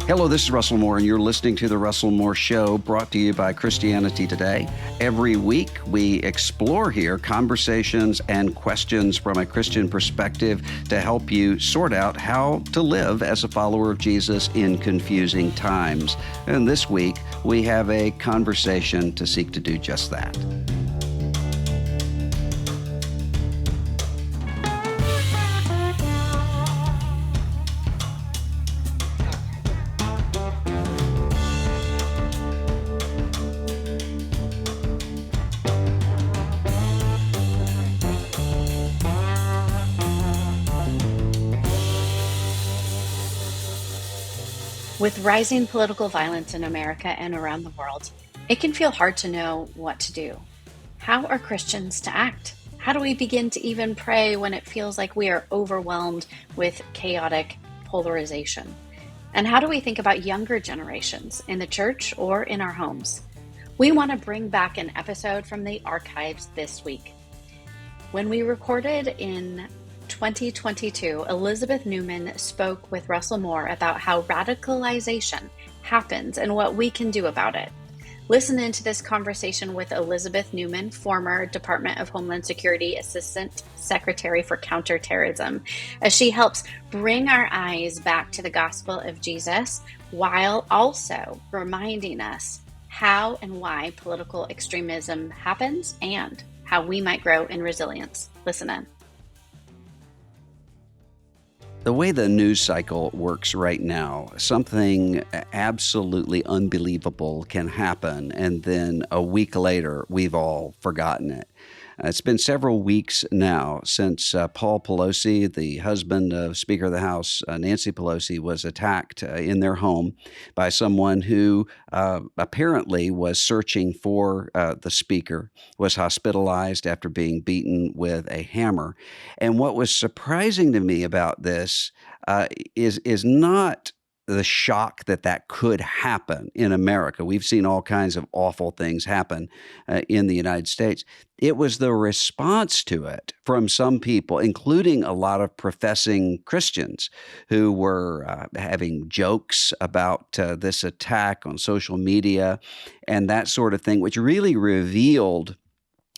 Hello, this is Russell Moore, and you're listening to The Russell Moore Show, brought to you by Christianity Today. Every week, we explore here conversations and questions from a Christian perspective to help you sort out how to live as a follower of Jesus in confusing times. And this week, we have a conversation to seek to do just that. With rising political violence in America and around the world, it can feel hard to know what to do. How are Christians to act? How do we begin to even pray when it feels like we are overwhelmed with chaotic polarization? And how do we think about younger generations in the church or in our homes? We want to bring back an episode from the archives this week. When we recorded in 2022, Elizabeth Neumann spoke with Russell Moore about how radicalization happens and what we can do about it. Listen into this conversation with Elizabeth Neumann, former Department of Homeland Security Assistant Secretary for Counterterrorism, as she helps bring our eyes back to the gospel of Jesus while also reminding us how and why political extremism happens and how we might grow in resilience. Listen in. The way the news cycle works right now, something absolutely unbelievable can happen, and then a week later, we've all forgotten it. It's been several weeks now since Paul Pelosi, the husband of Speaker of the House, Nancy Pelosi, was attacked in their home by someone who apparently was searching for the speaker, was hospitalized after being beaten with a hammer. And what was surprising to me about this is not the shock that could happen in America. We've seen all kinds of awful things happen in the United States. It was the response to it from some people, including a lot of professing Christians who were having jokes about this attack on social media and that sort of thing, which really revealed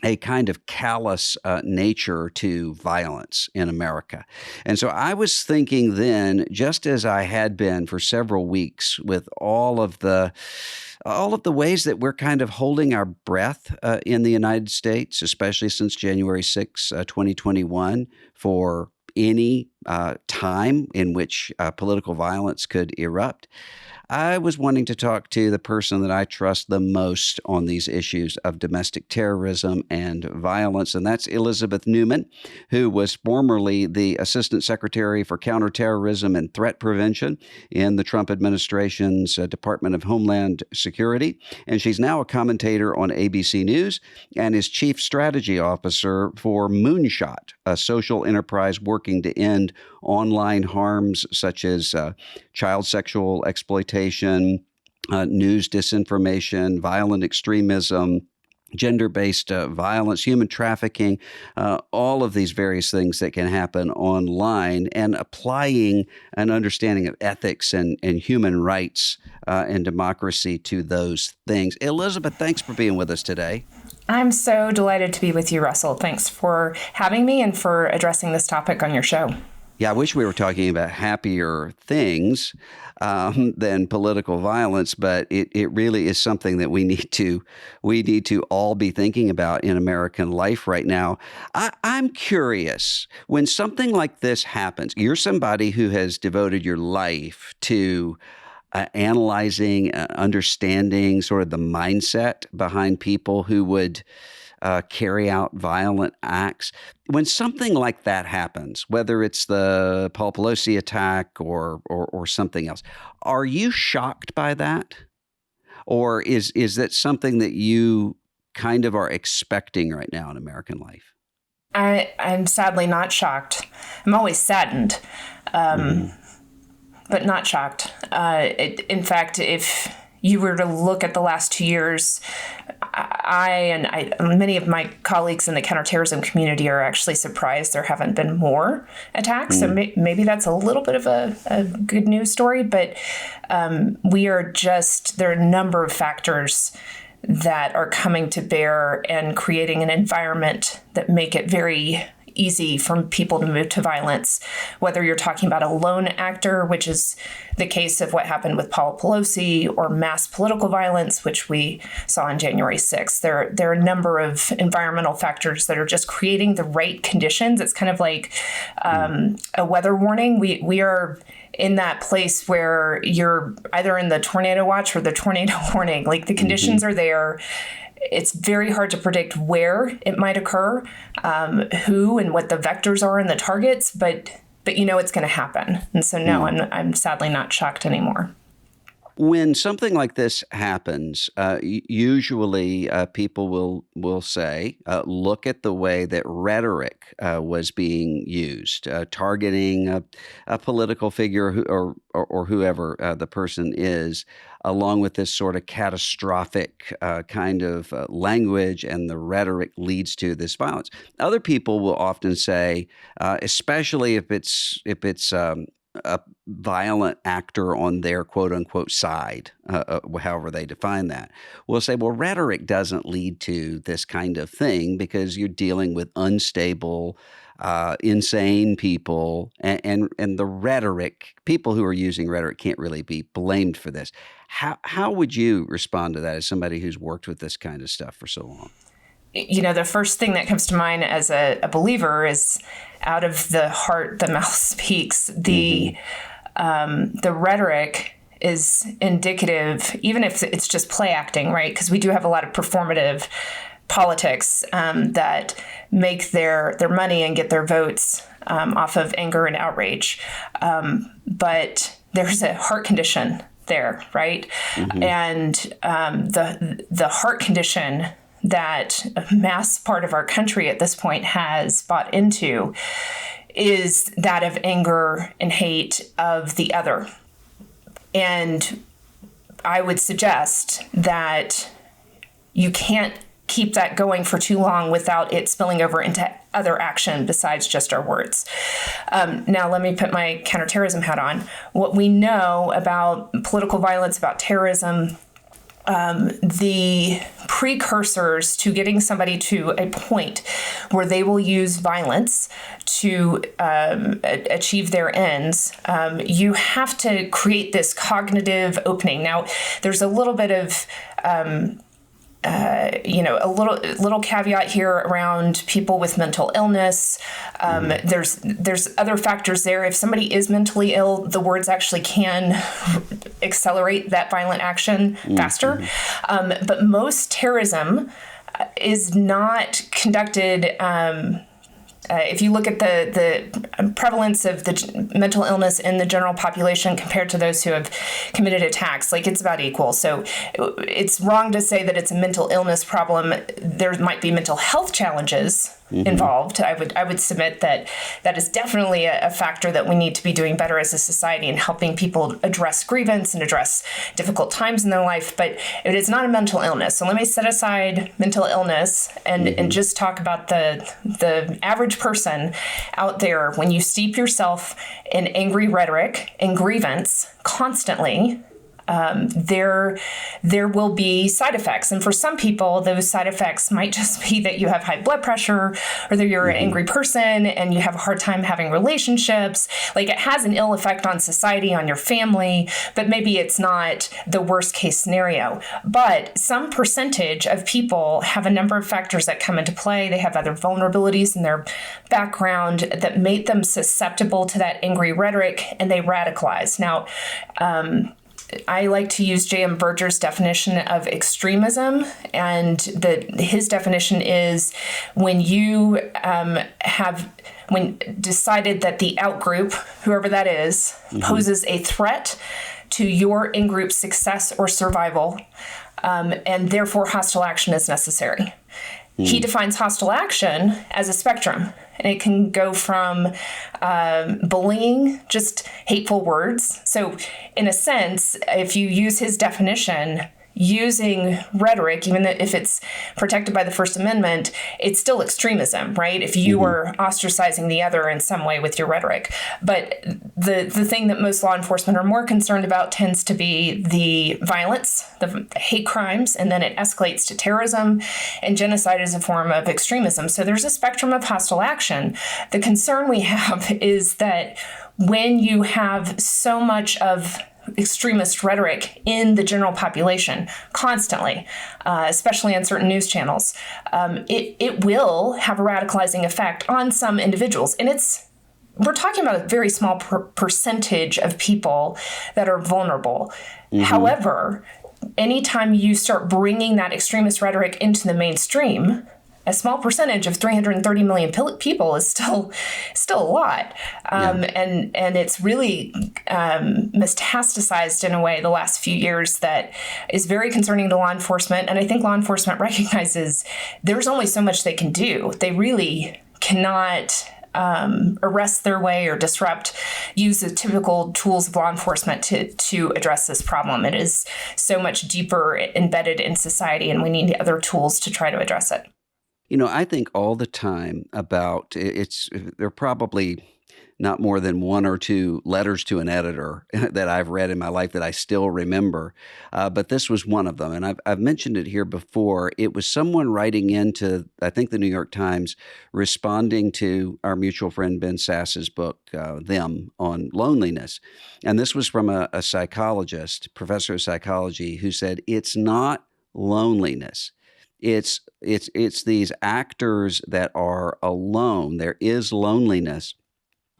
a kind of callous nature to violence in America. And so I was thinking then, just as I had been for several weeks with all of the ways that we're kind of holding our breath in the United States, especially since January 6, 2021, for any time in which political violence could erupt. I was wanting to talk to the person that I trust the most on these issues of domestic terrorism and violence, and that's Elizabeth Neumann, who was formerly the Assistant Secretary for Counterterrorism and Threat Prevention in the Trump administration's Department of Homeland Security. And she's now a commentator on ABC News and is Chief Strategy Officer for Moonshot, a social enterprise working to end online harms such as child sexual exploitation, news disinformation, violent extremism, gender-based violence, human trafficking, all of these various things that can happen online, and applying an understanding of ethics and human rights and democracy to those things. Elizabeth, thanks for being with us today. I'm so delighted to be with you, Russell. Thanks for having me and for addressing this topic on your show. Yeah, I wish we were talking about happier things than political violence, but it really is something that we need to all be thinking about in American life right now. I'm curious, when something like this happens, you're somebody who has devoted your life to analyzing, understanding sort of the mindset behind people who would carry out violent acts. When something like that happens, whether it's the Paul Pelosi attack or something else, are you shocked by that? Or is that something that you kind of are expecting right now in American life? I'm sadly not shocked. I'm always saddened, but not shocked. In fact, if you were to look at the last 2 years, many of my colleagues in the counterterrorism community are actually surprised there haven't been more attacks. So maybe that's a little bit of a good news story, but there are a number of factors that are coming to bear and creating an environment that make it very easy for people to move to violence, whether you're talking about a lone actor, which is the case of what happened with Paul Pelosi, or mass political violence, which we saw on January 6th. There are a number of environmental factors that are just creating the right conditions. It's kind of like a weather warning. We are in that place where you're either in the tornado watch or the tornado warning. Like, the conditions are there. It's very hard to predict where it might occur, who and what the vectors are and the targets, but it's going to happen. And so no, I'm sadly not shocked anymore. When something like this happens, usually people will say, look at the way that rhetoric was being used, targeting a political figure or whoever the person is, along with this sort of catastrophic kind of language, and the rhetoric leads to this violence. Other people will often say, especially if it's a violent actor on their quote unquote side, however they define that, will say, well, rhetoric doesn't lead to this kind of thing because you're dealing with unstable, insane people, and the rhetoric, people who are using rhetoric can't really be blamed for this. How would you respond to that as somebody who's worked with this kind of stuff for so long? The first thing that comes to mind as a believer is, out of the heart the mouth speaks. The rhetoric is indicative, even if it's just play acting, right? Because we do have a lot of performative politics that make their money and get their votes off of anger and outrage. But there's a heart condition there, right? And the heart condition that a mass part of our country at this point has bought into is that of anger and hate of the other. And I would suggest that you can't keep that going for too long without it spilling over into other action besides just our words. Now, let me put my counterterrorism hat on. What we know about political violence, about terrorism, the precursors to getting somebody to a point where they will use violence to achieve their ends, you have to create this cognitive opening. Now, there's a little bit of a little caveat here around people with mental illness. There's other factors there. If somebody is mentally ill, the words actually can accelerate that violent action faster. But most terrorism is not conducted. If you look at the prevalence of the mental illness in the general population compared to those who have committed attacks, it's about equal. So it's wrong to say that it's a mental illness problem. There might be mental health challenges involved. I would submit that is definitely a factor that we need to be doing better as a society in helping people address grievance and address difficult times in their life. But it is not a mental illness. So let me set aside mental illness and just talk about the average person out there. When you steep yourself in angry rhetoric and grievance constantly, there will be side effects. And for some people, those side effects might just be that you have high blood pressure, or that you're an angry person and you have a hard time having relationships. It has an ill effect on society, on your family, but maybe it's not the worst case scenario. But some percentage of people have a number of factors that come into play. They have other vulnerabilities in their background that make them susceptible to that angry rhetoric, and they radicalize. Now, I like to use J.M. Berger's definition of extremism, and his definition is when you when decided that the outgroup, whoever that is, poses a threat to your in-group's success or survival, and therefore hostile action is necessary. He defines hostile action as a spectrum, and it can go from bullying, just hateful words. So in a sense, if you use his definition, using rhetoric, even if it's protected by the First Amendment, it's still extremism, right? If you were ostracizing the other in some way with your rhetoric. But the thing that most law enforcement are more concerned about tends to be the violence, the hate crimes, and then it escalates to terrorism, and genocide is a form of extremism. So there's a spectrum of hostile action. The concern we have is that when you have so much of extremist rhetoric in the general population constantly, especially on certain news channels, it will have a radicalizing effect on some individuals. And we're talking about a very small percentage of people that are vulnerable. However, anytime you start bringing that extremist rhetoric into the mainstream, a small percentage of 330 million people is still a lot. And it's really metastasized in a way the last few years that is very concerning to law enforcement. And I think law enforcement recognizes there's only so much they can do. They really cannot arrest their way or use the typical tools of law enforcement to address this problem. It is so much deeper embedded in society, and we need other tools to try to address it. I think all the time about there are probably not more than one or two letters to an editor that I've read in my life that I still remember. But this was one of them. And I've mentioned it here before. It was someone writing into, I think, the New York Times, responding to our mutual friend Ben Sass's book, Them, on loneliness. And this was from a psychologist, professor of psychology, who said, it's not loneliness. It's these actors that are alone. There is loneliness,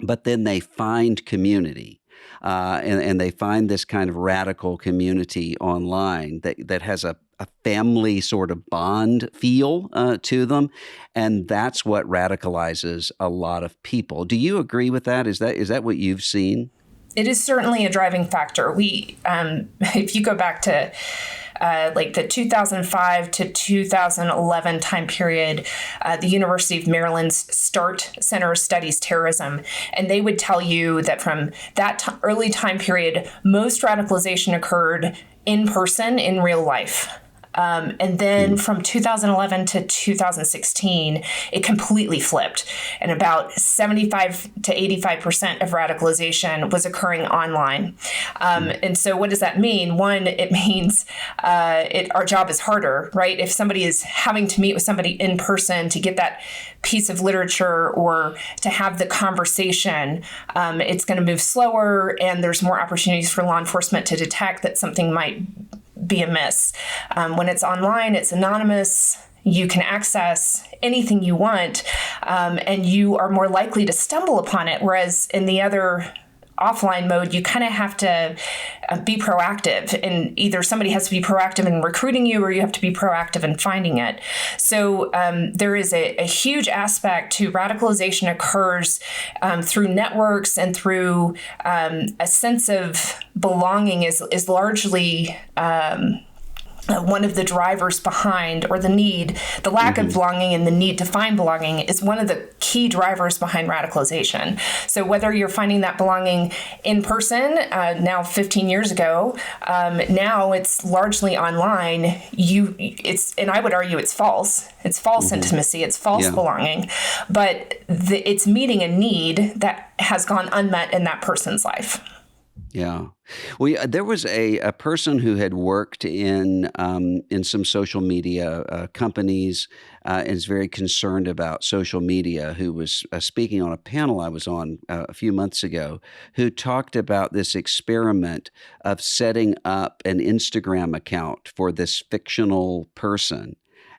but then they find community, and they find this kind of radical community online that has a family sort of bond feel to them, and that's what radicalizes a lot of people. Do you agree with that? Is that what you've seen? It is certainly a driving factor. If you go back to like the 2005 to 2011 time period, the University of Maryland's START Center studies terrorism, and they would tell you that from that early time period, most radicalization occurred in person in real life. And then from 2011 to 2016, it completely flipped. And about 75 to 85% of radicalization was occurring online. And so what does that mean? One, it means our job is harder, right? If somebody is having to meet with somebody in person to get that piece of literature or to have the conversation, it's going to move slower, and there's more opportunities for law enforcement to detect that something might be amiss. When it's online, it's anonymous. You can access anything you want, and you are more likely to stumble upon it. Whereas in the other offline mode, you kind of have to be proactive, and either somebody has to be proactive in recruiting you, or you have to be proactive in finding it. So there is a huge aspect to radicalization occurs through networks and through a sense of belonging is largely one of the drivers behind, or the lack of belonging and the need to find belonging is one of the key drivers behind radicalization. So whether you're finding that belonging in person, now 15 years ago, now it's largely online, and I would argue it's false. It's false intimacy. It's false belonging, but it's meeting a need that has gone unmet in that person's life. Yeah. Well, there was a person who had worked in some social media companies and is very concerned about social media, who was speaking on a panel I was on a few months ago, who talked about this experiment of setting up an Instagram account for this fictional person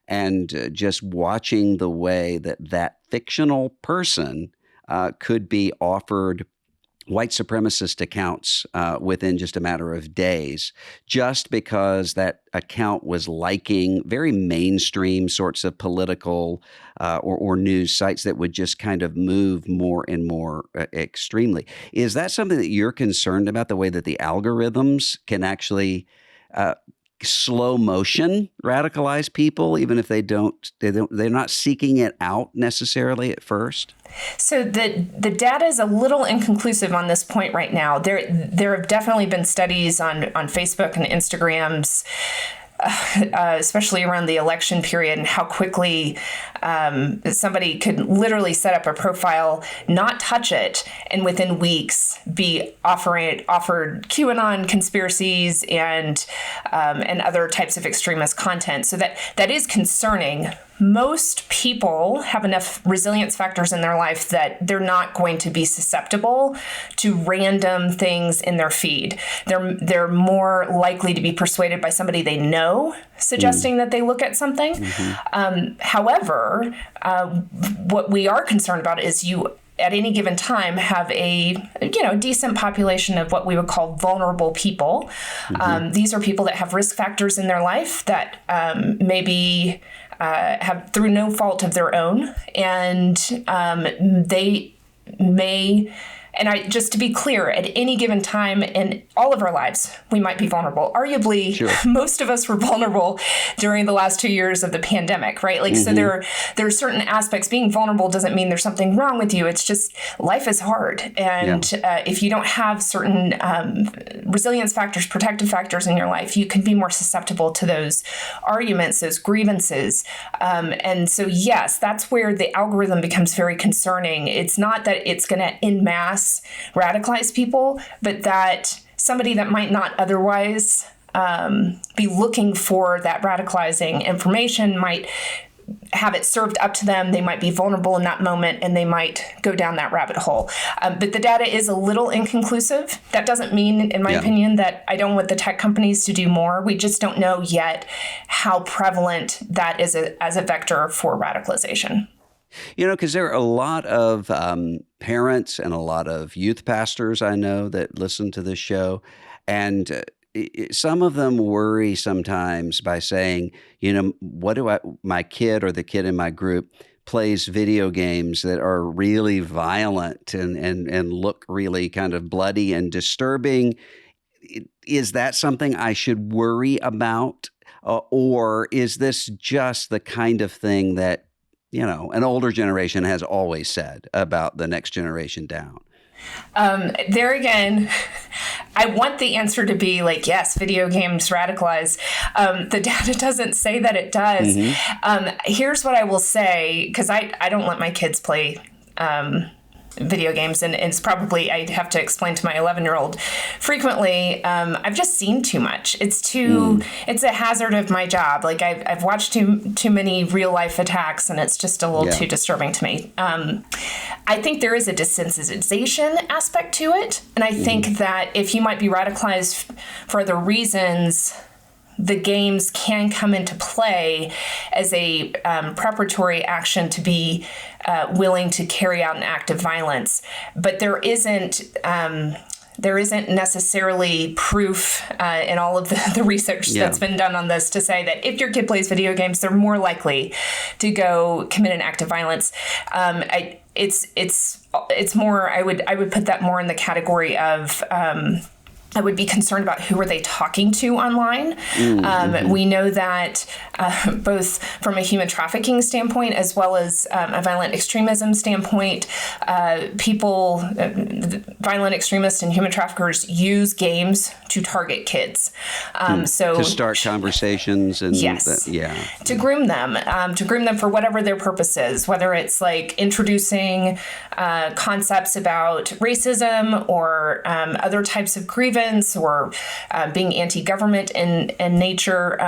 and just watching the way that fictional person could be offered white supremacist accounts within just a matter of days, just because that account was liking very mainstream sorts of political or news sites that would just kind of move more and more extremely. Is that something that you're concerned about, the way that the algorithms can actually slow motion radicalize people, even if they're not seeking it out necessarily at first? So the data is a little inconclusive on this point right now. There have definitely been studies on Facebook and Instagram's especially around the election period, and how quickly somebody could literally set up a profile, not touch it, and within weeks be offered QAnon conspiracies and other types of extremist content. So that is concerning. Most people have enough resilience factors in their life that they're not going to be susceptible to random things in their feed. They're more likely to be persuaded by somebody they know suggesting that they look at something. However, what we are concerned about is you at any given time have a decent population of what we would call vulnerable people. These are people that have risk factors in their life that maybe have through no fault of their own, and they may. And just to be clear, at any given time in all of our lives, we might be vulnerable. Arguably, sure, most of us were vulnerable during the last 2 years of the pandemic, right? Like, so there are certain aspects. Being vulnerable doesn't mean there's something wrong with you. It's just life is hard. And if you don't have certain resilience factors, protective factors in your life, you can be more susceptible to those arguments, those grievances. And so, yes, that's where the algorithm becomes very concerning. It's not that it's going to en masse radicalize people, but that somebody that might not otherwise be looking for that radicalizing information might have it served up to them. They might be vulnerable in that moment and they might go down that rabbit hole. But the data is a little inconclusive. That doesn't mean, in my opinion, that I don't want the tech companies to do more. We just don't know yet how prevalent that is as a vector for radicalization. Because there are a lot of parents and a lot of youth pastors I know that listen to this show. And some of them worry sometimes by saying, my kid or the kid in my group plays video games that are really violent and look really kind of bloody and disturbing. Is that something I should worry about? Or is this just the kind of thing that an older generation has always said about the next generation down? There again, I want the answer to be like, yes, video games radicalize. The data doesn't say that it does. Here's what I will say, because I don't let my kids play video games, and it's probably, I have to explain to my 11-year-old frequently, I've just seen too much. It's a hazard of my job. Like I've watched too many real life attacks, and it's just a little too disturbing to me. I think there is a desensitization aspect to it. And I think that if you might be radicalized for other reasons, the games can come into play as a preparatory action to be willing to carry out an act of violence. But there isn't necessarily proof in all of the research that's been done on this to say that if your kid plays video games, they're more likely to go commit an act of violence. It's more, I would put that more in the category of I would be concerned about who are they talking to online. We know that both from a human trafficking standpoint as well as a violent extremism standpoint, violent extremists and human traffickers use games to target kids. So to start conversations and to groom them for whatever their purpose is, whether it's like introducing concepts about racism or other types of grievance or being anti-government in nature,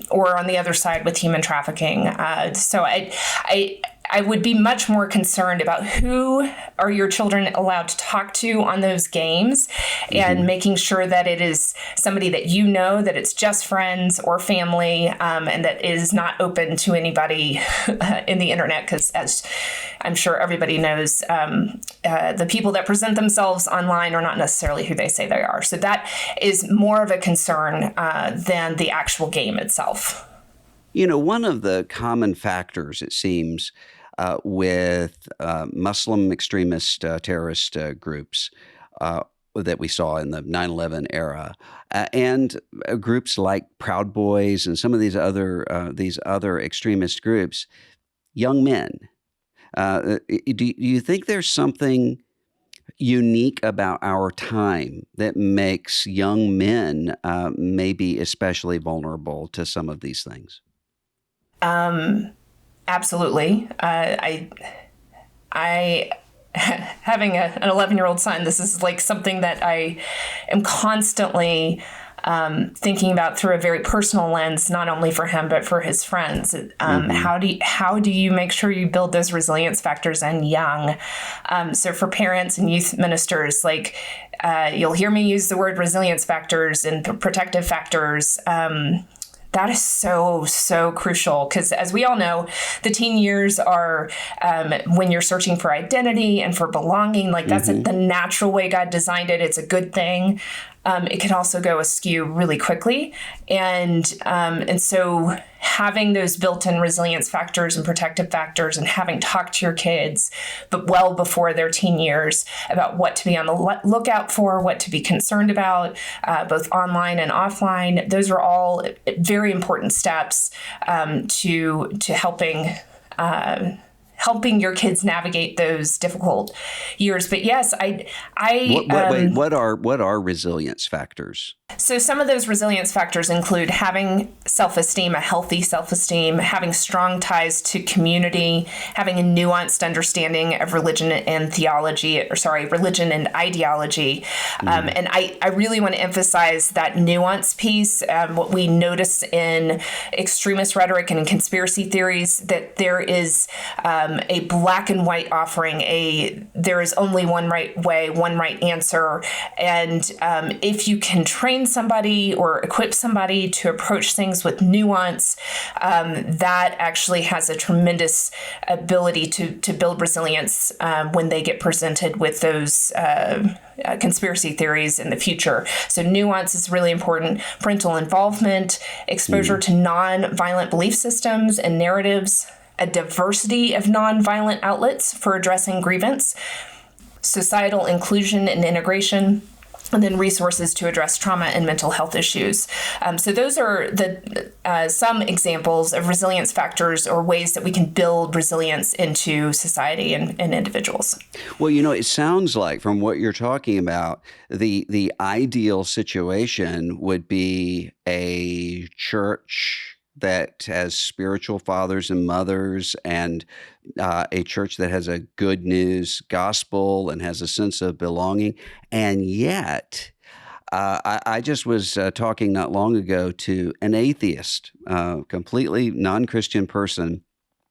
or on the other side with human trafficking. So I would be much more concerned about who are your children allowed to talk to on those games, and making sure that it is somebody that that it's just friends or family, and that is not open to anybody in the internet, because as I'm sure everybody knows, the people that present themselves online are not necessarily who they say they are. So that is more of a concern than the actual game itself. One of the common factors, it seems, with Muslim extremist terrorist groups that we saw in the 9/11 era, and groups like Proud Boys and some of these other extremist groups, young men. Do you think there's something unique about our time that makes young men maybe especially vulnerable to some of these things? Absolutely. I having an 11-year-old son, this is like something that I am constantly thinking about through a very personal lens, not only for him but for his friends. How do you make sure you build those resilience factors in young? So for parents and youth ministers, like you'll hear me use the word resilience factors and protective factors. That is so, so crucial because, as we all know, the teen years are when you're searching for identity and for belonging. Like that's the natural way God designed it. It's a good thing. It can also go askew really quickly, and so having those built-in resilience factors and protective factors, and having talked to your kids, but well before their teen years, about what to be on the lookout for, what to be concerned about, both online and offline. Those are all very important steps to helping your kids navigate those difficult years. But yes, What are resilience factors? So some of those resilience factors include having self-esteem, a healthy self-esteem, having strong ties to community, having a nuanced understanding of religion and ideology. And I really want to emphasize that nuance piece. What we notice in extremist rhetoric and in conspiracy theories, that there is a black and white offering. There is only one right way, one right answer. And if you can train somebody or equip somebody to approach things with nuance, that actually has a tremendous ability to build resilience when they get presented with those conspiracy theories in the future. So nuance is really important. Parental involvement, exposure to non-violent belief systems and narratives, a diversity of non-violent outlets for addressing grievance, societal inclusion and integration, and then resources to address trauma and mental health issues. So those are some examples of resilience factors or ways that we can build resilience into society and individuals. Well, it sounds like from what you're talking about, the ideal situation would be a church that has spiritual fathers and mothers, and a church that has a good news gospel and has a sense of belonging. And yet, I just was talking not long ago to an atheist, completely non-Christian person,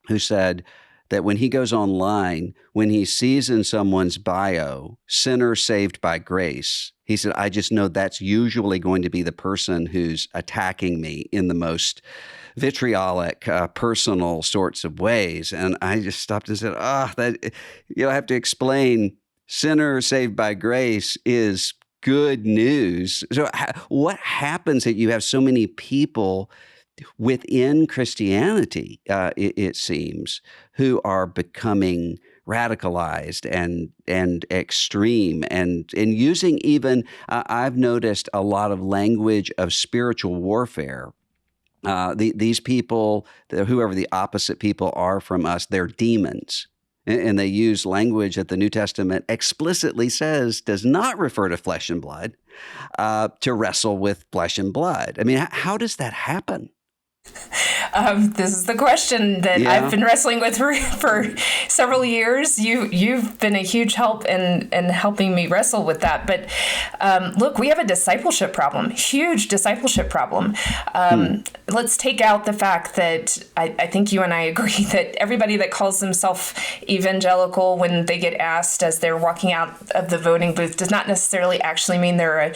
who said that when he goes online, when he sees in someone's bio, sinner saved by grace, he said, I just know that's usually going to be the person who's attacking me in the most vitriolic, personal sorts of ways. And I just stopped and said, I have to explain, sinner saved by grace is good news. So what happens that you have so many people within Christianity, it seems, who are becoming radicalized and extreme and using even, I've noticed a lot of language of spiritual warfare. These people, whoever the opposite people are from us, they're demons. And they use language that the New Testament explicitly says does not refer to flesh and blood, to wrestle with flesh and blood. I mean, how does that happen? This is the question that I've been wrestling with for several years. You've been a huge help in helping me wrestle with that. But look, we have a discipleship problem, huge discipleship problem. Let's take out the fact that I think you and I agree that everybody that calls themselves evangelical when they get asked as they're walking out of the voting booth does not necessarily actually mean they're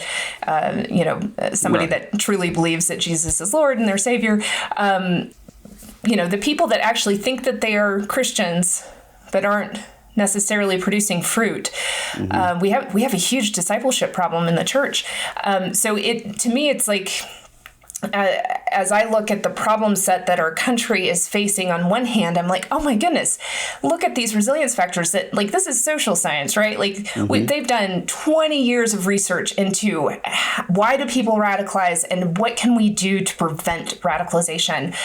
somebody that truly believes that Jesus is Lord and their Savior. The people that actually think that they are Christians but aren't necessarily producing fruit, we have a huge discipleship problem in the church. So to me, it's like, as I look at the problem set that our country is facing, on one hand, I'm like, oh my goodness, look at these resilience factors that, like, this is social science, right? Like, they've done 20 years of research into why do people radicalize and what can we do to prevent radicalization?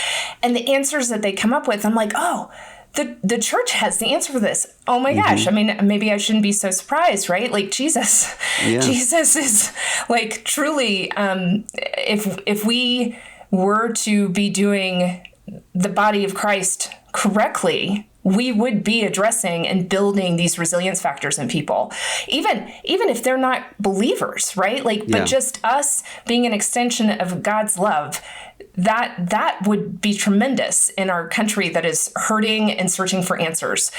And the answers that they come up with, I'm like, oh, the church has the answer for this. Oh my gosh. I mean, maybe I shouldn't be so surprised, right? Like Jesus, Jesus is like truly, if we were to be doing the body of Christ correctly, we would be addressing and building these resilience factors in people, even if they're not believers, right? Like, but just us being an extension of God's love, that would be tremendous in our country that is hurting and searching for answers.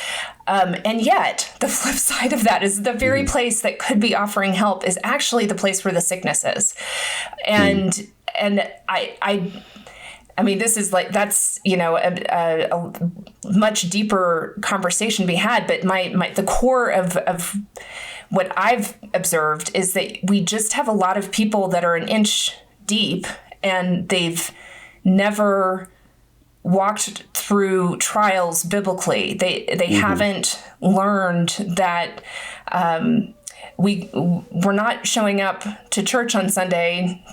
And yet, the flip side of that is the very place that could be offering help is actually the place where the sickness is. And I mean, this is like, that's, a much deeper conversation to be had. But the core of what I've observed is that we just have a lot of people that are an inch deep and they've never walked through trials biblically. They haven't learned that, we're not showing up to church on Sunday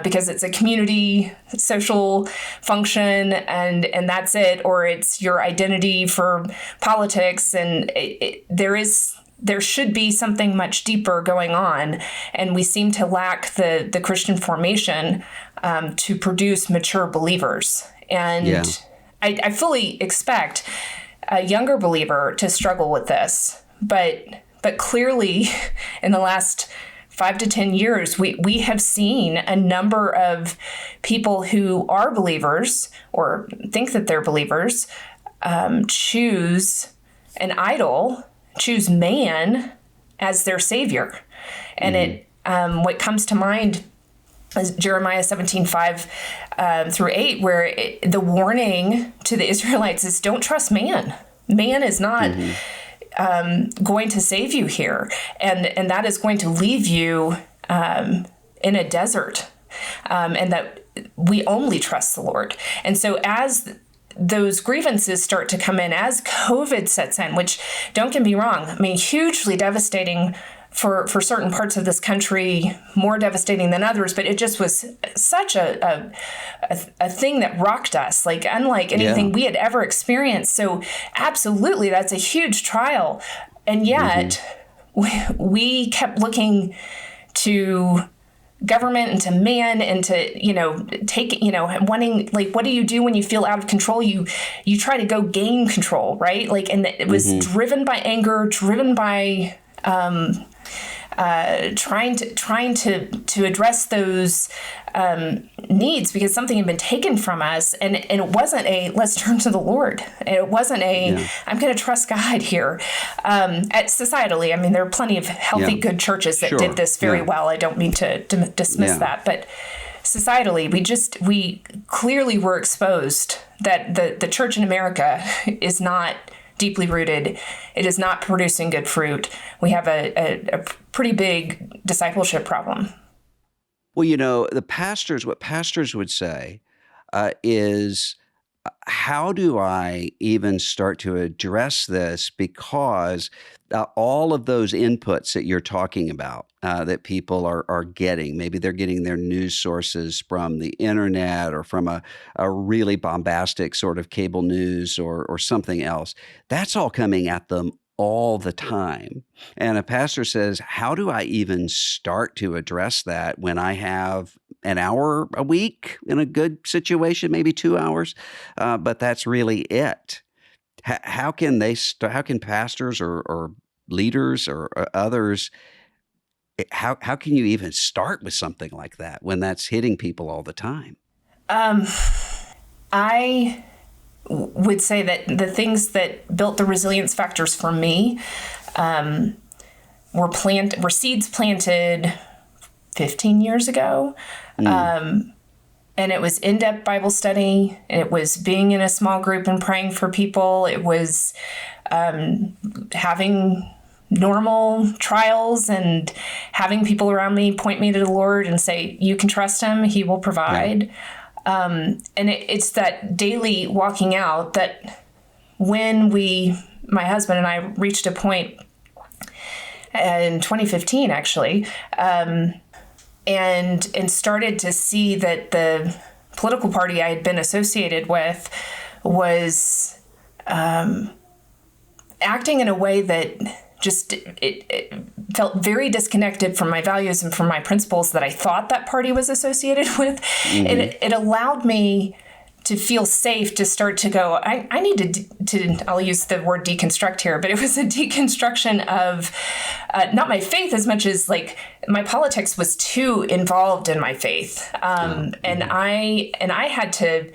because it's a community social function and that's it, or it's your identity for politics. And there should be something much deeper going on. And we seem to lack the Christian formation to produce mature believers. And I fully expect a younger believer to struggle with this, but clearly, in the last 5 to 10 years, we have seen a number of people who are believers or think that they're believers choose an idol, choose man as their savior. And what comes to mind is Jeremiah 17:5 through 8, where the warning to the Israelites is, don't trust man. Man is not going to save you here, and that is going to leave you in a desert, and that we only trust the Lord. And so as those grievances start to come in, as COVID sets in, which, don't get me wrong, I mean, hugely devastating for certain parts of this country, more devastating than others, but it just was such a thing that rocked us, like unlike anything we had ever experienced. So absolutely, that's a huge trial. And yet we kept looking to government and to man and to, take, wanting, like, what do you do when you feel out of control? You try to go gain control, right? Like, and it was driven by anger, driven by, trying to address those needs because something had been taken from us, and it wasn't a let's turn to the Lord. It wasn't a I'm going to trust God here. At societally, I mean, there are plenty of healthy, good churches that did this very well. I don't mean to dismiss that, but societally, we clearly were exposed that the church in America is not deeply rooted. It is not producing good fruit. We have a pretty big discipleship problem. Well, what pastors would say is, how do I even start to address this? Because all of those inputs that you're talking about, that people are getting, maybe they're getting their news sources from the internet or from a really bombastic sort of cable news or something else. That's all coming at them all the time. And a pastor says, how do I even start to address that when I have an hour a week in a good situation, maybe 2 hours, but that's really it? How can pastors or leaders or others, how can you even start with something like that when that's hitting people all the time? I would say that the things that built the resilience factors for me were seeds planted 15 years ago. And it was in-depth Bible study. It was being in a small group and praying for people. It was having normal trials and having people around me point me to the Lord and say, you can trust him, he will provide. And it's that daily walking out that when my husband and I reached a point in 2015, actually, and started to see that the political party I had been associated with was acting in a way that just it felt very disconnected from my values and from my principles that I thought that party was associated with. It allowed me to feel safe to start to go, I need to, I'll use the word deconstruct here, but it was a deconstruction of not my faith as much as like my politics was too involved in my faith. And I had to,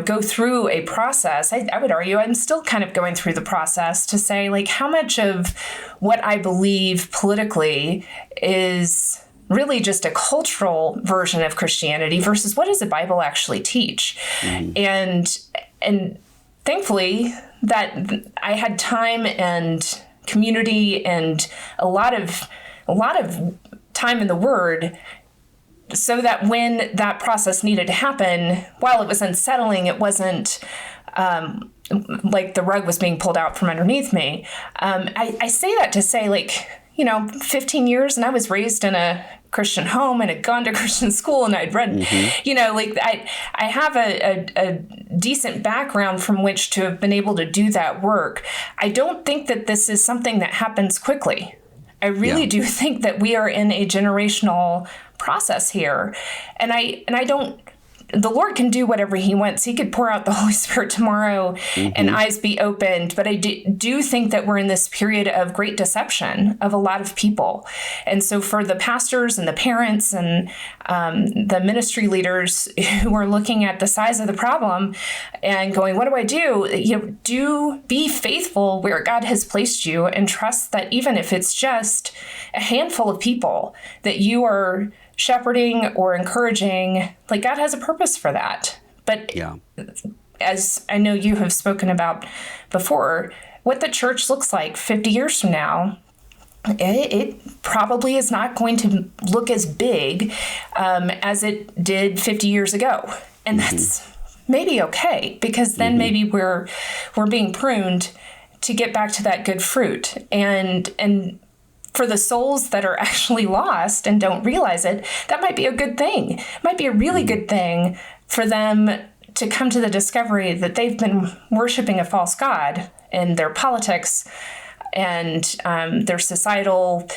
go through a process. I would argue I'm still kind of going through the process to say, like, how much of what I believe politically is really just a cultural version of Christianity versus what does the Bible actually teach? And thankfully that I had time and community and a lot of time in the Word, so that when that process needed to happen, while it was unsettling, it wasn't like the rug was being pulled out from underneath me. I say that to say, 15 years, and I was raised in a Christian home and had gone to Christian school, and I'd read, I have a decent background from which to have been able to do that work. I don't think that this is something that happens quickly. I really do think that we are in a generational process here. And I don't, the Lord can do whatever he wants. He could pour out the Holy Spirit tomorrow and eyes be opened. But I do think that we're in this period of great deception of a lot of people. And so for the pastors and the parents and the ministry leaders who are looking at the size of the problem and going, what do I do? Do be faithful where God has placed you and trust that even if it's just a handful of people that you are shepherding or encouraging, like God has a purpose for that. But as I know you have spoken about before, what the church looks like 50 years from now, it probably is not going to look as big as it did 50 years ago. And that's maybe okay, because then maybe we're being pruned to get back to that good fruit. And for the souls that are actually lost and don't realize it, that might be a good thing. It might be a really good thing for them to come to the discovery that they've been worshiping a false god in their politics and their societal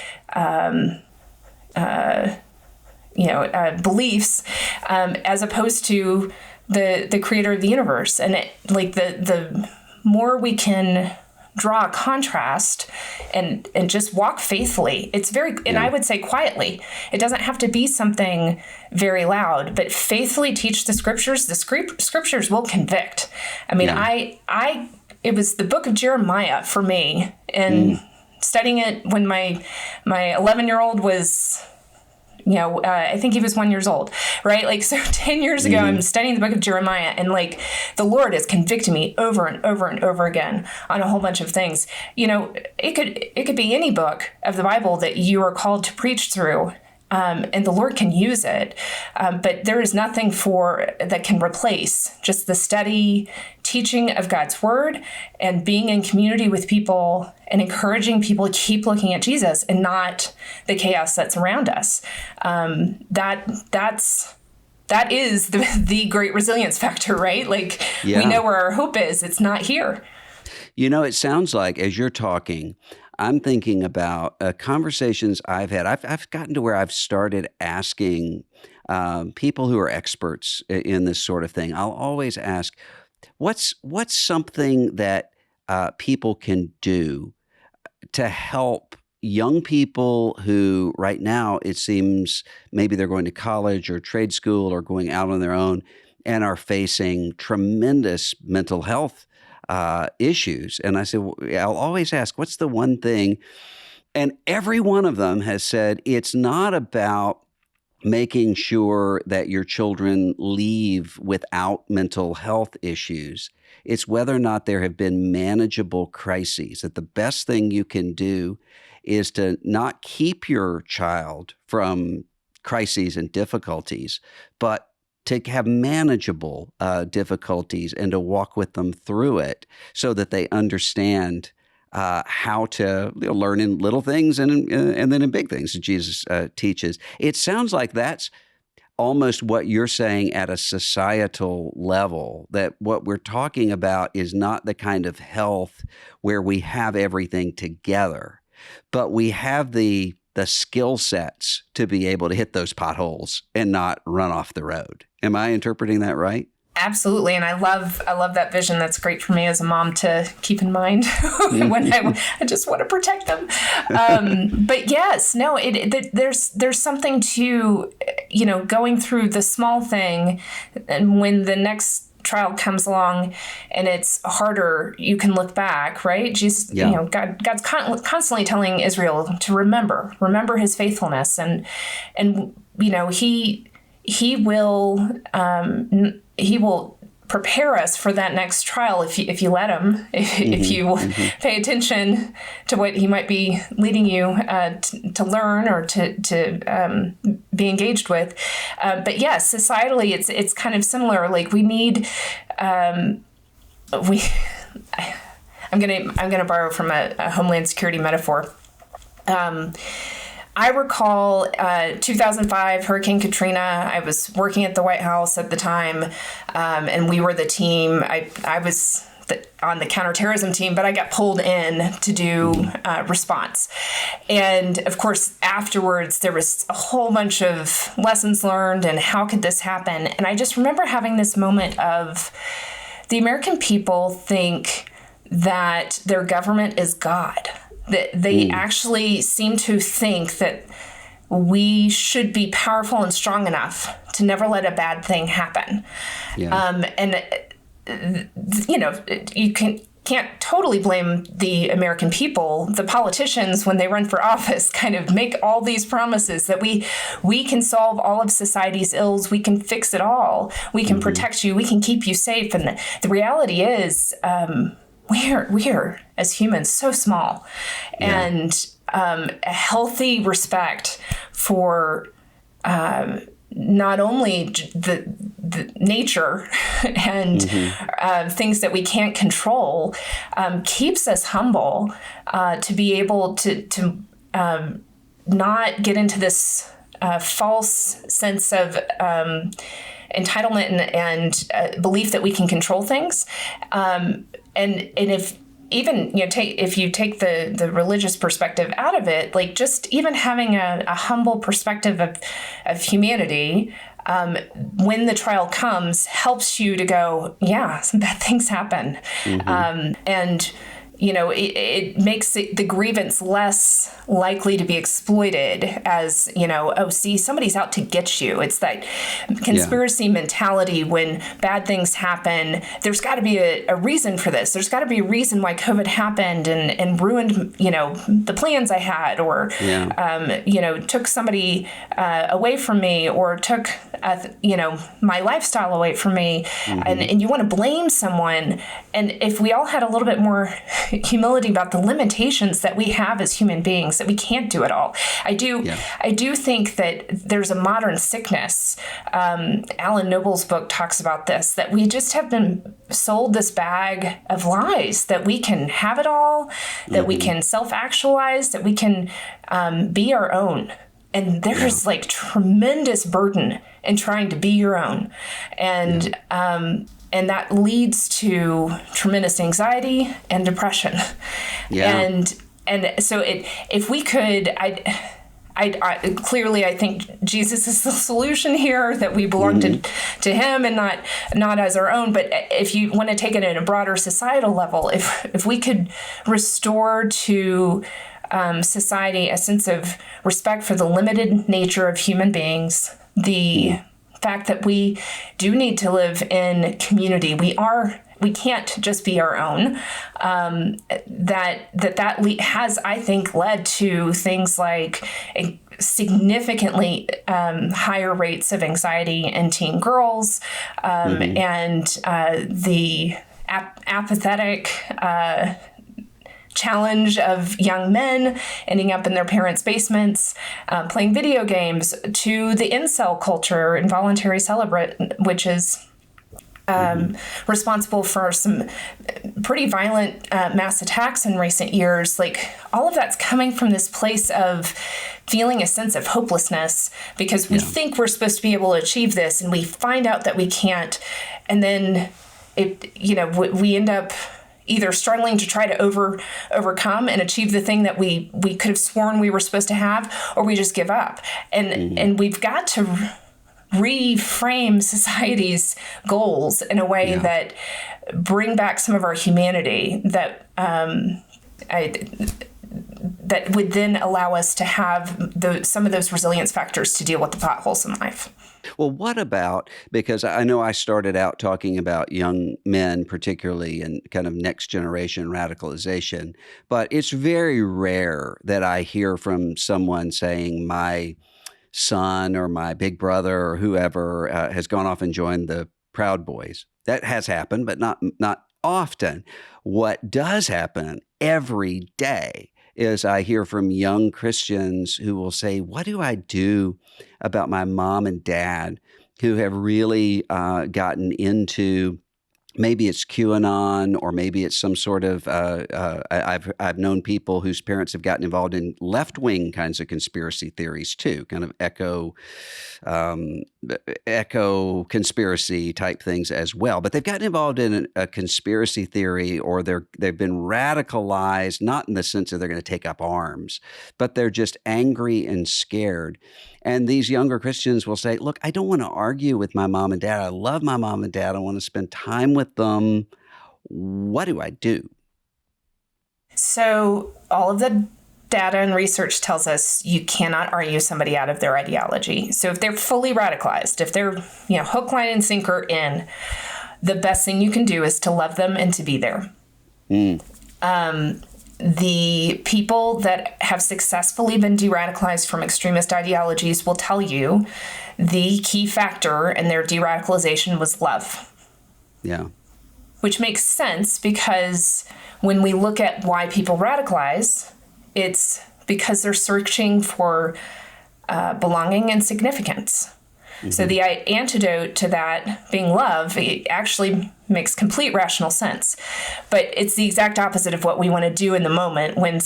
beliefs, as opposed to the creator of the universe. And the more we can draw a contrast and just walk faithfully. It's very, and I would say quietly. It doesn't have to be something very loud, but faithfully teach the scriptures. The scriptures will convict. I mean, it was the book of Jeremiah for me, and studying it when my 11-year-old was, I think he was 1 year old, right? So 10 years ago, I'm studying the book of Jeremiah, and the Lord has convicted me over and over and over again on a whole bunch of things. It could be any book of the Bible that you are called to preach through. And the Lord can use it, but there is nothing that can replace just the steady teaching of God's word and being in community with people and encouraging people to keep looking at Jesus and not the chaos that's around us. That is the great resilience factor, right? We know where our hope is. It's not here. It sounds like as you're talking, I'm thinking about conversations I've had. I've gotten to where I've started asking people who are experts in this sort of thing. I'll always ask, what's something that people can do to help young people who right now it seems maybe they're going to college or trade school or going out on their own and are facing tremendous mental health issues. And I said, I'll always ask, what's the one thing? And every one of them has said, it's not about making sure that your children leave without mental health issues. It's whether or not there have been manageable crises, that the best thing you can do is to not keep your child from crises and difficulties, but to have manageable difficulties and to walk with them through it so that they understand how to learn in little things and then in big things that Jesus teaches. It sounds like that's almost what you're saying at a societal level, that what we're talking about is not the kind of health where we have everything together, but we have the skill sets to be able to hit those potholes and not run off the road. Am I interpreting that right? Absolutely. And I love that vision. That's great for me as a mom to keep in mind when I just want to protect them. But yes, no, there's something to, going through the small thing, and when the next trial comes along and it's harder, you can look back, right? Jesus, God's constantly telling Israel to remember his faithfulness, and he will prepare us for that next trial if you let him, if you pay attention to what he might be leading you to learn or to be engaged with. But yes, societally, it's kind of similar. Like we need I'm gonna borrow from a Homeland Security metaphor. I recall 2005, Hurricane Katrina. I was working at the White House at the time, and we were the team. I was on the counterterrorism team, but I got pulled in to do response. And of course, afterwards, there was a whole bunch of lessons learned and how could this happen? And I just remember having this moment of the American people think that their government is God. That they actually seem to think that we should be powerful and strong enough to never let a bad thing happen. Yeah. You can't totally blame the American people. The politicians, when they run for office, kind of make all these promises that we can solve all of society's ills, we can fix it all, we can protect you, we can keep you safe. And the reality is, we're as humans so small, and a healthy respect for not only the nature and things that we can't control keeps us humble to be able to not get into this false sense of entitlement and belief that we can control things. And if even, if you take the religious perspective out of it, like just even having a humble perspective of humanity, when the trial comes, helps you to go, yeah, some bad things happen. And it makes the grievance less likely to be exploited as, see, somebody's out to get you. It's that conspiracy mentality. When bad things happen, there's got to be a reason for this. There's got to be a reason why COVID happened and ruined, the plans I had, or, took somebody away from me, or took, my lifestyle away from me. And you want to blame someone. And if we all had a little bit more humility about the limitations that we have as human beings, that we can't do it all. I do think that there's a modern sickness. Alan Noble's book talks about this, that we just have been sold this bag of lies, that we can have it all, that we can self-actualize, that we can be our own. And there's like tremendous burden in trying to be your own. And that leads to tremendous anxiety and depression. Yeah. And so if we could, I clearly, I think Jesus is the solution here, that we belong to him and not as our own. But if you want to take it at a broader societal level, if we could restore to society a sense of respect for the limited nature of human beings, the fact that we do need to live in community. We can't just be our own. That has, I think, led to things like significantly higher rates of anxiety in teen girls, and the apathetic challenge of young men ending up in their parents' basements, playing video games, to the incel culture, involuntary celibate, which is responsible for some pretty violent mass attacks in recent years. Like, all of that's coming from this place of feeling a sense of hopelessness because we think we're supposed to be able to achieve this, and we find out that we can't, and then we end up either struggling to try to overcome and achieve the thing that we could have sworn we were supposed to have, or we just give up. And we've got to reframe society's goals in a way that bring back some of our humanity that that would then allow us to have some of those resilience factors to deal with the potholes in life. Well, what about, because I know I started out talking about young men, particularly in kind of next generation radicalization, but it's very rare that I hear from someone saying my son or my big brother or whoever has gone off and joined the Proud Boys. That has happened, but not often. What does happen every day is I hear from young Christians who will say, what do I do about my mom and dad who have really gotten into, maybe it's QAnon, or maybe it's some sort of, I've known people whose parents have gotten involved in left-wing kinds of conspiracy theories too, kind of echo conspiracy type things as well. But they've gotten involved in a conspiracy theory, or they've been radicalized, not in the sense that they're going to take up arms, but they're just angry and scared. And these younger Christians will say, look, I don't want to argue with my mom and dad. I love my mom and dad. I want to spend time with them. What do I do? So all of the data and research tells us you cannot argue somebody out of their ideology. So if they're fully radicalized, if they're hook, line, and sinker in, the best thing you can do is to love them and to be there. The people that have successfully been de-radicalized from extremist ideologies will tell you the key factor in their de-radicalization was love. Yeah. Which makes sense, because when we look at why people radicalize, it's because they're searching for belonging and significance. So the antidote to that being love, it actually makes complete rational sense. But it's the exact opposite of what we want to do in the moment when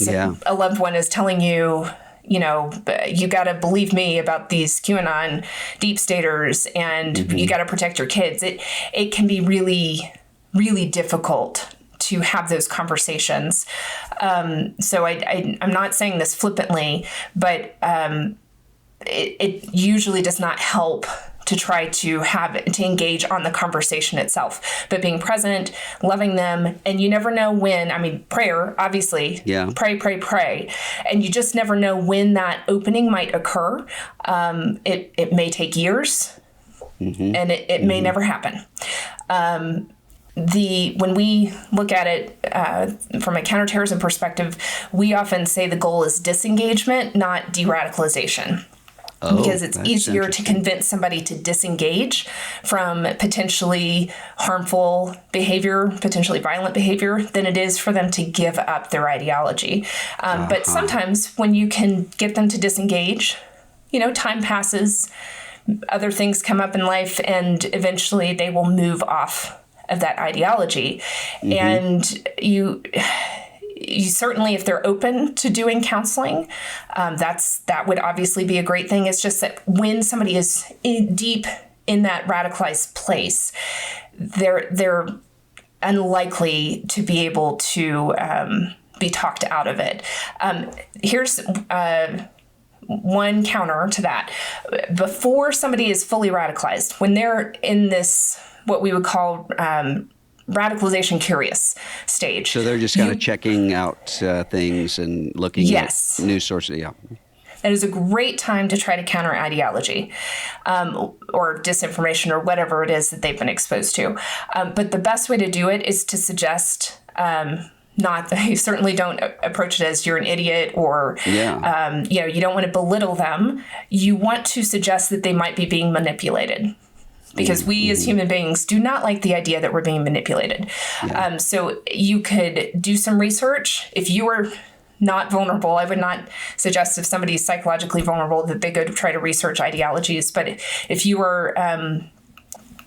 a loved one is telling you, you got to believe me about these QAnon deep staters, and you got to protect your kids. It can be really, really difficult to have those conversations. So I'm not saying this flippantly, but it usually does not help to try to engage on the conversation itself, but being present, loving them. And you never know when, prayer, obviously, pray. And you just never know when that opening might occur. It may take years, and it may never happen. When we look at it from a counterterrorism perspective, we often say the goal is disengagement, not de-radicalization. Because it's easier to convince somebody to disengage from potentially harmful behavior, potentially violent behavior, than it is for them to give up their ideology. But sometimes when you can get them to disengage, time passes, other things come up in life, and eventually they will move off of that ideology. And you certainly, if they're open to doing counseling, that would obviously be a great thing. It's just that when somebody is deep in that radicalized place, they're unlikely to be able to be talked out of it. Here's one counter to that. Before somebody is fully radicalized, when they're in this, what we would call radicalization curious stage. So they're just kind of checking out things and looking at news sources. Yeah. That is a great time to try to counter ideology or disinformation or whatever it is that they've been exposed to. But the best way to do it is to suggest not that you certainly don't approach it as you're an idiot or, you don't want to belittle them. You want to suggest that they might be being manipulated. Because we as human beings do not like the idea that we're being manipulated. Yeah. So you could do some research. If you are not vulnerable, I would not suggest if somebody's psychologically vulnerable that they go to try to research ideologies. But if you are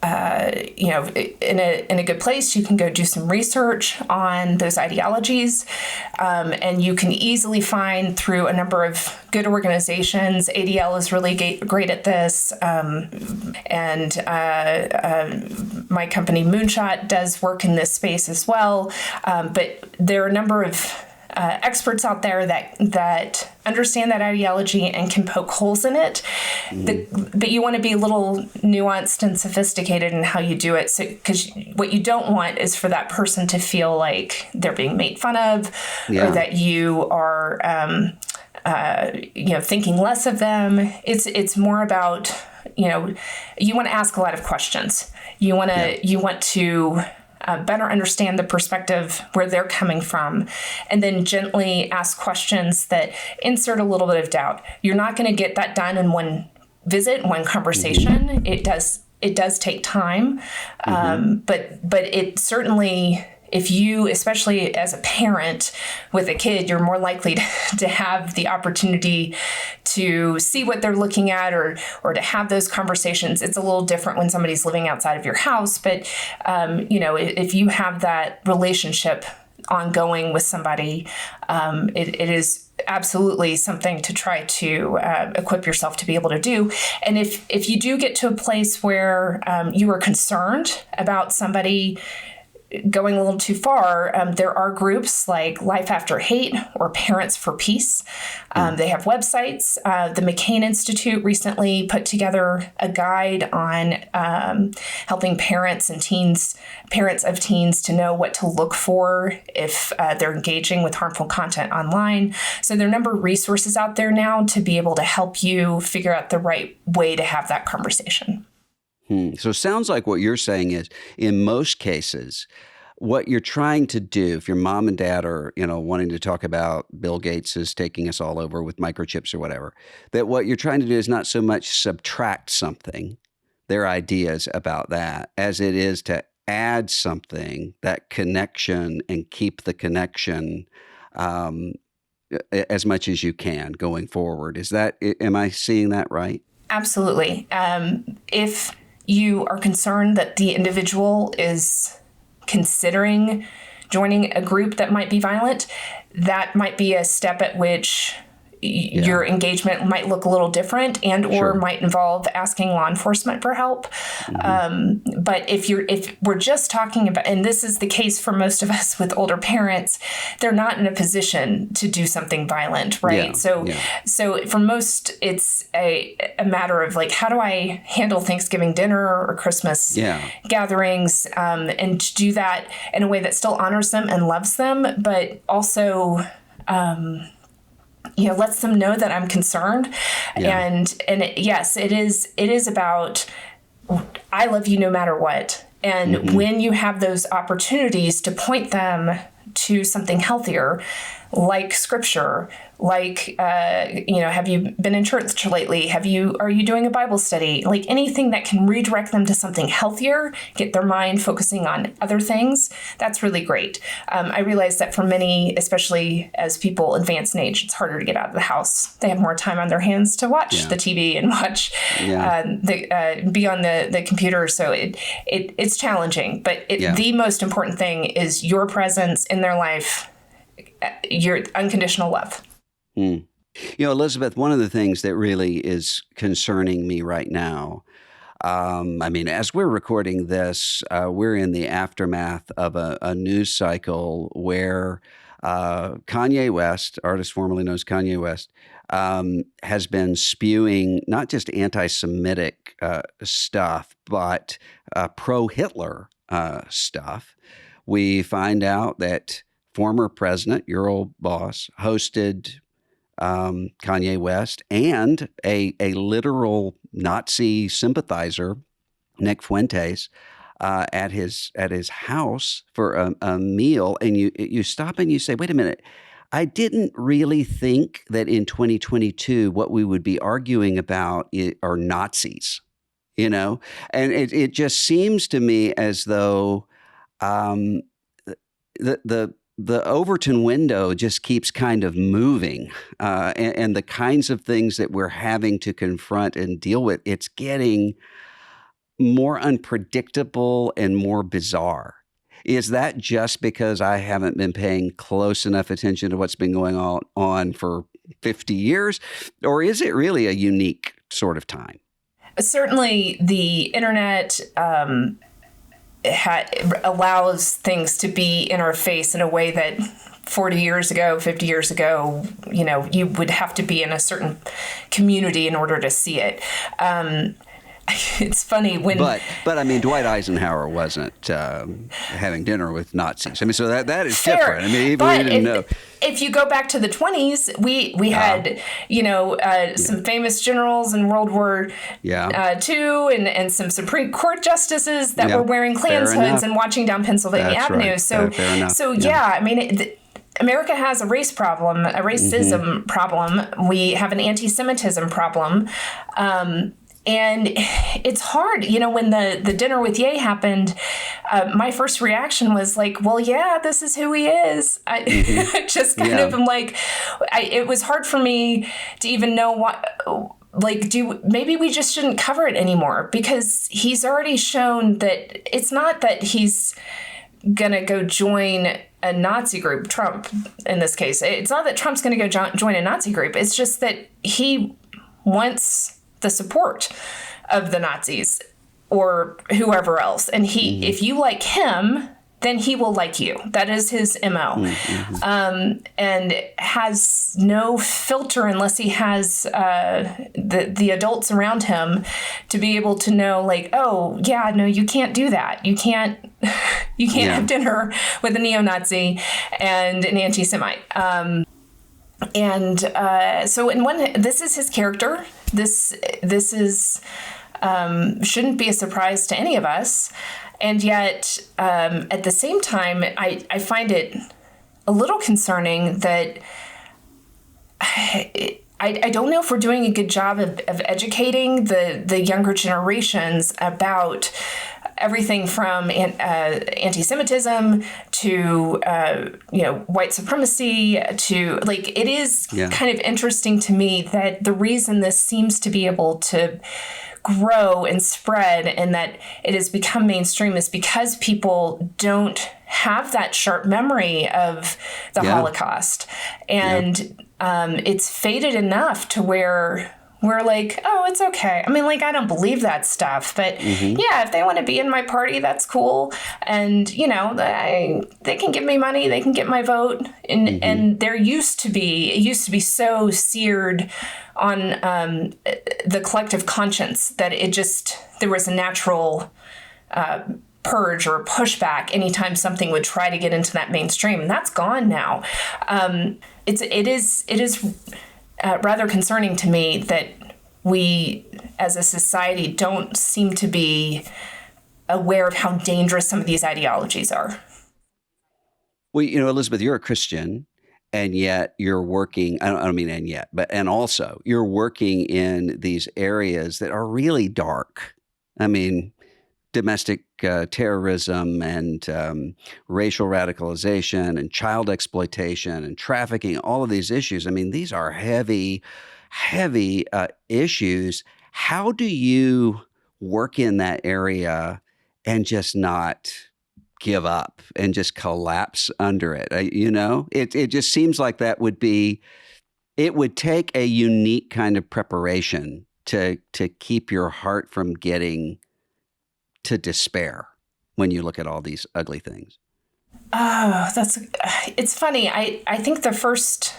in a good place. You can go do some research on those ideologies, and you can easily find through a number of good organizations. ADL is really great at this, and my company Moonshot does work in this space as well. But there are a number of experts out there that understand that ideology and can poke holes in it. But you want to be a little nuanced and sophisticated in how you do it. So, because what you don't want is for that person to feel like they're being made fun of, or that you are, thinking less of them. It's more about, you want to ask a lot of questions. You want to better understand the perspective where they're coming from, and then gently ask questions that insert a little bit of doubt. You're not going to get that done in one visit, one conversation. It does take time, but it certainly, if you, especially as a parent with a kid, you're more likely to have the opportunity to see what they're looking at, or to have those conversations. It's a little different when somebody's living outside of your house, but if you have that relationship ongoing with somebody, it is absolutely something to try to equip yourself to be able to do. And if you do get to a place where you are concerned about somebody going a little too far, there are groups like Life After Hate or Parents for Peace. They have websites. The McCain Institute recently put together a guide on helping parents of teens to know what to look for if they're engaging with harmful content online. So there are a number of resources out there now to be able to help you figure out the right way to have that conversation. So it sounds like what you're saying is, in most cases, what you're trying to do, if your mom and dad are, wanting to talk about Bill Gates is taking us all over with microchips or whatever, that what you're trying to do is not so much subtract something, their ideas about that, as it is to add something, that connection, and keep the connection as much as you can going forward. Am I seeing that right? Absolutely. If you are concerned that the individual is considering joining a group that might be violent, that might be a step at which your engagement might look a little different, or might involve asking law enforcement for help. But if we're just talking about, and this is the case for most of us with older parents, they're not in a position to do something violent, right? So for most, it's a matter of like, how do I handle Thanksgiving dinner or Christmas gatherings, and to do that in a way that still honors them and loves them, but also lets them know that I'm concerned. Yes, it is about, I love you no matter what. And when you have those opportunities to point them to something healthier, like scripture, like, have you been in church lately? Are you doing a Bible study? Like anything that can redirect them to something healthier, get their mind focusing on other things. That's really great. I realize that for many, especially as people advance in age, it's harder to get out of the house. They have more time on their hands to watch the TV and watch, be on the computer. So it's challenging, but the most important thing is your presence in their life, your unconditional love. Elizabeth, one of the things that really is concerning me right now, as we're recording this, we're in the aftermath of a news cycle where Kanye West, artist formerly known as Kanye West, has been spewing not just anti-Semitic stuff, but pro-Hitler stuff. We find out that former president, your old boss, hosted Kanye West and a literal Nazi sympathizer, Nick Fuentes, at his house for a meal. And you stop and you say, wait a minute, I didn't really think that in 2022 what we would be arguing about are Nazis, and it just seems to me as though the Overton window just keeps kind of moving, and the kinds of things that we're having to confront and deal with, it's getting more unpredictable and more bizarre. Is that just because I haven't been paying close enough attention to what's been going on for 50 years? Or is it really a unique sort of time? Certainly, the internet allows things to be in our face in a way that 40 years ago, 50 years ago, you would have to be in a certain community in order to see it. It's funny when... But I mean, Dwight Eisenhower wasn't having dinner with Nazis. I mean, so that is fair, different. I mean, even we didn't know. If you go back to the 20s, we had, some famous generals in World War II and some Supreme Court justices that were wearing Klan's hoods and watching down Pennsylvania Avenue. Right. So I mean... America has a race problem, a racism problem. We have an anti-Semitism problem. And it's hard, when the dinner with Ye happened, my first reaction was like, well, yeah, this is who he is. I just kind of am like, it was hard for me to even know maybe we just shouldn't cover it anymore, because he's already shown that it's not that he's going to go join a Nazi group, Trump in this case. It's not that Trump's going to go join a Nazi group. It's just that he wants the support of the Nazis or whoever else. And if you like him, then he will like you. That is his MO. And has no filter unless he has the adults around him to be able to know, like, oh, yeah, no, you can't do that. You can't have dinner with a neo-Nazi and an anti-Semite. So this is his character. This is shouldn't be a surprise to any of us. And yet, at the same time, I find it a little concerning that I don't know if we're doing a good job of educating the younger generations about everything from anti-Semitism to white supremacy to, like, it is kind of interesting to me that the reason this seems to be able to grow and spread and that it has become mainstream is because people don't have that sharp memory of the Holocaust. And it's faded enough to where we're like, oh, it's okay. I mean, like, I don't believe that stuff, but if they want to be in my party, that's cool. And, they can give me money, they can get my vote. And it used to be so seared on the collective conscience that there was a natural purge or pushback anytime something would try to get into that mainstream. And that's gone now. It is rather concerning to me that we, as a society, don't seem to be aware of how dangerous some of these ideologies are. Well, Elizabeth, you're a Christian, and yet you're working, I don't mean and yet, but and also you're working in these areas that are really dark. I mean, domestic terrorism and racial radicalization and child exploitation and trafficking, all of these issues. I mean, these are heavy issues. How do you work in that area and just not give up and just collapse under it? It just seems like it would take a unique kind of preparation to keep your heart from getting to despair when you look at all these ugly things. Oh, it's funny. I think the first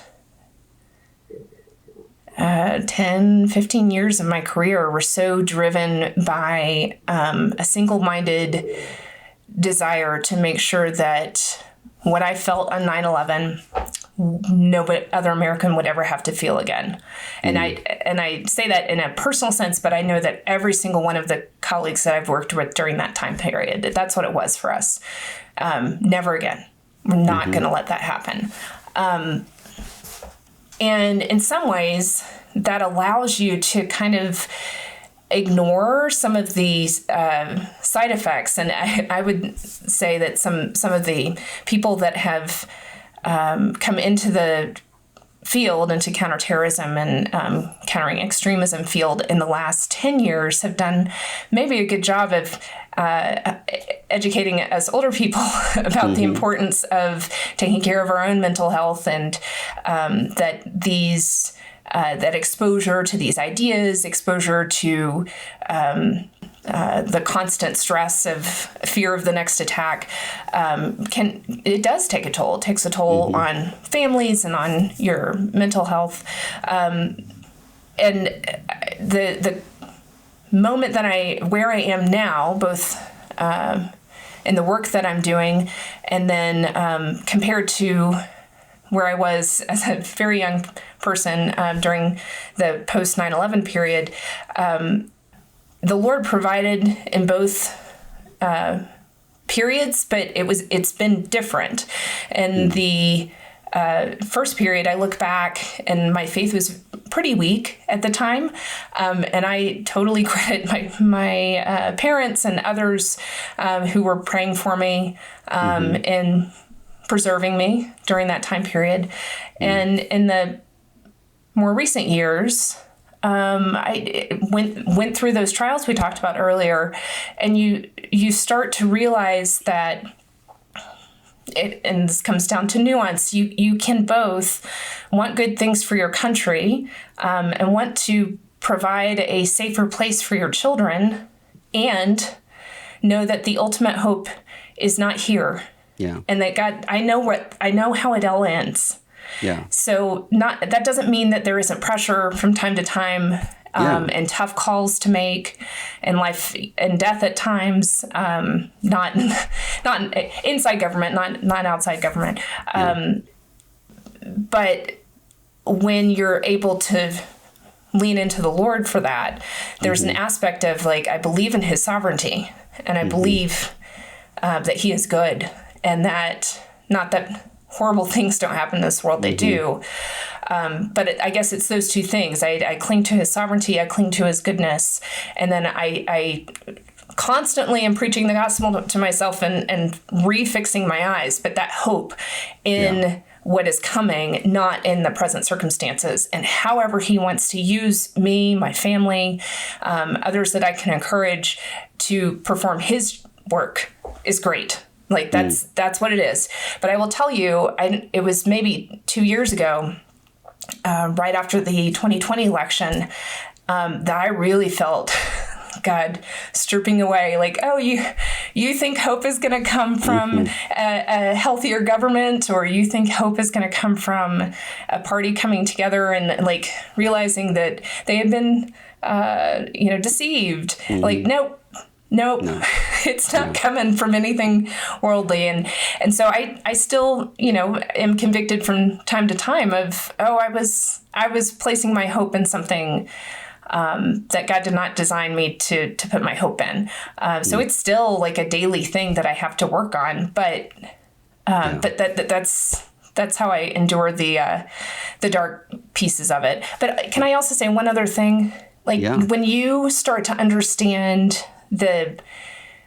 10, 15 years of my career were so driven by a single-minded desire to make sure that what I felt on 9/11, no other American would ever have to feel again. And I say that in a personal sense, but I know that every single one of the colleagues that I've worked with during that time period, that's what it was for us. Never again. We're not going to let that happen. And in some ways, that allows you to kind of ignore some of these side effects. And I would say that some of the people that have come into the field, into counterterrorism and countering extremism field in the last 10 years have done maybe a good job of educating us older people about the importance of taking care of our own mental health, and that these that exposure to these ideas, exposure to the constant stress of fear of the next attack, it does take a toll. It takes a toll on families and on your mental health. And the moment where I am now, both in the work that I'm doing, and then compared to where I was as a very young person during the post 9/11 period, the Lord provided in both periods, but it's been different. And the first period, I look back and my faith was pretty weak at the time, and I totally credit my parents and others who were praying for me and preserving me during that time period. And in the more recent years, I went through those trials we talked about earlier, and you start to realize that and this comes down to nuance. You can both want good things for your country and want to provide a safer place for your children, and know that the ultimate hope is not here. Yeah. And that God, I know how it all ends. Yeah. So that doesn't mean that there isn't pressure from time to time and tough calls to make, and life and death at times, not inside government, not outside government. But when you're able to lean into the Lord for that, there's an aspect of like, I believe in his sovereignty, and I believe that he is good, and that not that horrible things don't happen in this world, they do. But I guess it's those two things. I cling to his sovereignty, I cling to his goodness, and then I constantly am preaching the gospel to myself and refixing my eyes, but that hope in what is coming, not in the present circumstances. And however he wants to use me, my family, others that I can encourage to perform his work is great. Like that's what it is. But I will tell you, it was maybe 2 years ago, right after the 2020 election, that I really felt God stripping away, like, oh, you think hope is going to come from a healthier government, or you think hope is going to come from a party coming together and like realizing that they had been, deceived. Like, nope, it's not coming from anything worldly. And so I still, am convicted from time to time of, I was placing my hope in something that God did not design me to put my hope in. So it's still like a daily thing that I have to work on, but that's how I endure the dark pieces of it. But can I also say one other thing? Like when you start to understand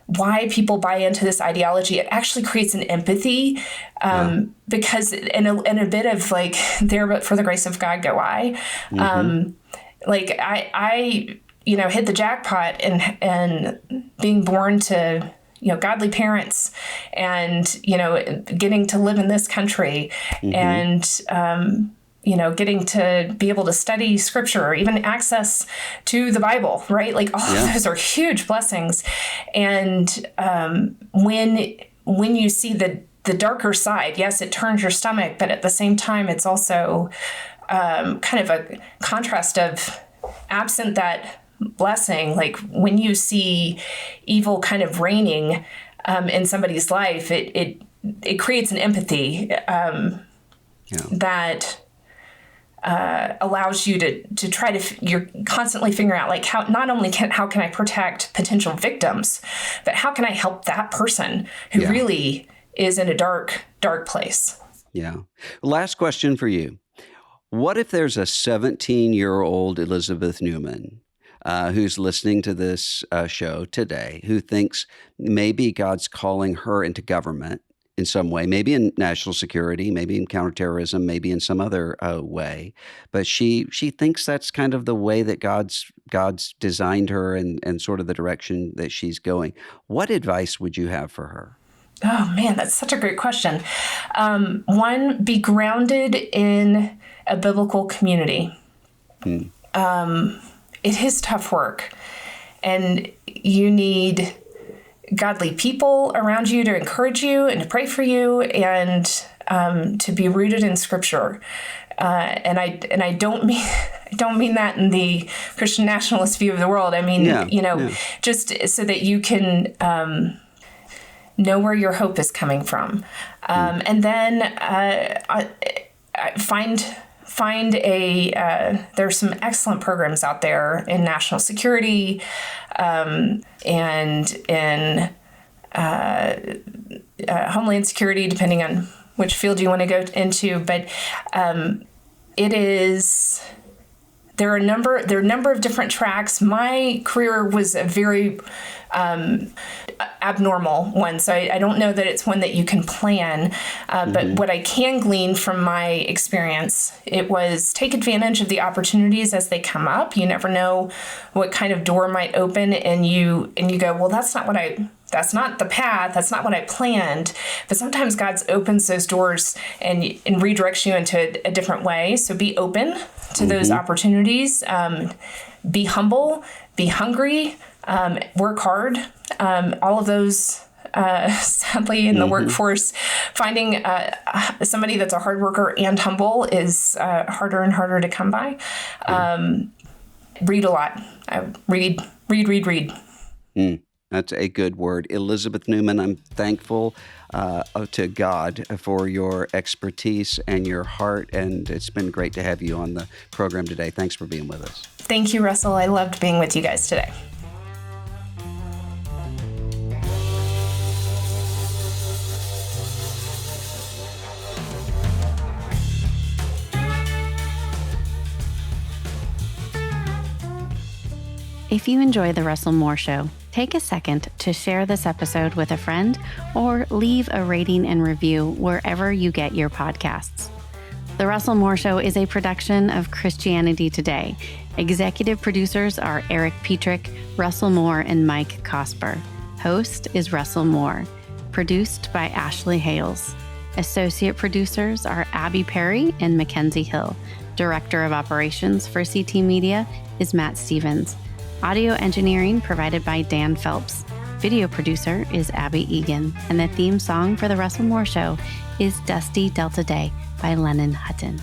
why people buy into this ideology, it actually creates an empathy, because in a bit of like, there, but for the grace of God go I. Like I hit the jackpot and being born to, godly parents, and, getting to live in this country, and, getting to be able to study scripture, or even access to the Bible, right? Like all of those are huge blessings. And when you see the darker side, yes, it turns your stomach, but at the same time, it's also kind of a contrast of, absent that blessing, like when you see evil kind of reigning in somebody's life, it creates an empathy that allows you to try you're constantly figuring out like how can I protect potential victims, but how can I help that person who really is in a dark place. Last question for you. What if there's a 17-year-old Elizabeth Neumann who's listening to this show today, who thinks maybe God's calling her into government, in some way, maybe in national security, maybe in counterterrorism, maybe in some other way. But she thinks that's kind of the way that God's designed her and sort of the direction that she's going. What advice would you have for her? Oh man, that's such a great question. One, be grounded in a biblical community. It is tough work, and you need godly people around you to encourage you and to pray for you, and to be rooted in Scripture. And I don't mean that in the Christian nationalist view of the world. I mean, just so that you can know where your hope is coming from, and then find a. There's some excellent programs out there in national security, and in homeland security, depending on which field you want to go into. But there are a number of different tracks. My career was a very abnormal one, so I don't know that it's one that you can plan. But what I can glean from my experience, it was take advantage of the opportunities as they come up. You never know what kind of door might open, and you go, well, that's not the path. That's not what I planned. But sometimes God opens those doors and redirects you into a different way. So be open to those opportunities. Be humble. Be hungry. Work hard. All of those, sadly, in the workforce, finding somebody that's a hard worker and humble is harder and harder to come by. Read a lot. Read. That's a good word. Elizabeth Neumann, I'm thankful to God for your expertise and your heart, and it's been great to have you on the program today. Thanks for being with us. Thank you, Russell. I loved being with you guys today. If you enjoy The Russell Moore Show, take a second to share this episode with a friend or leave a rating and review wherever you get your podcasts. The Russell Moore Show is a production of Christianity Today. Executive producers are Eric Petrick, Russell Moore, and Mike Cosper. Host is Russell Moore. Produced by Ashley Hales. Associate producers are Abby Perry and Mackenzie Hill. Director of Operations for CT Media is Matt Stevens. Audio engineering provided by Dan Phelps. Video producer is Abby Egan. And the theme song for The Russell Moore Show is Dusty Delta Day by Lennon Hutton.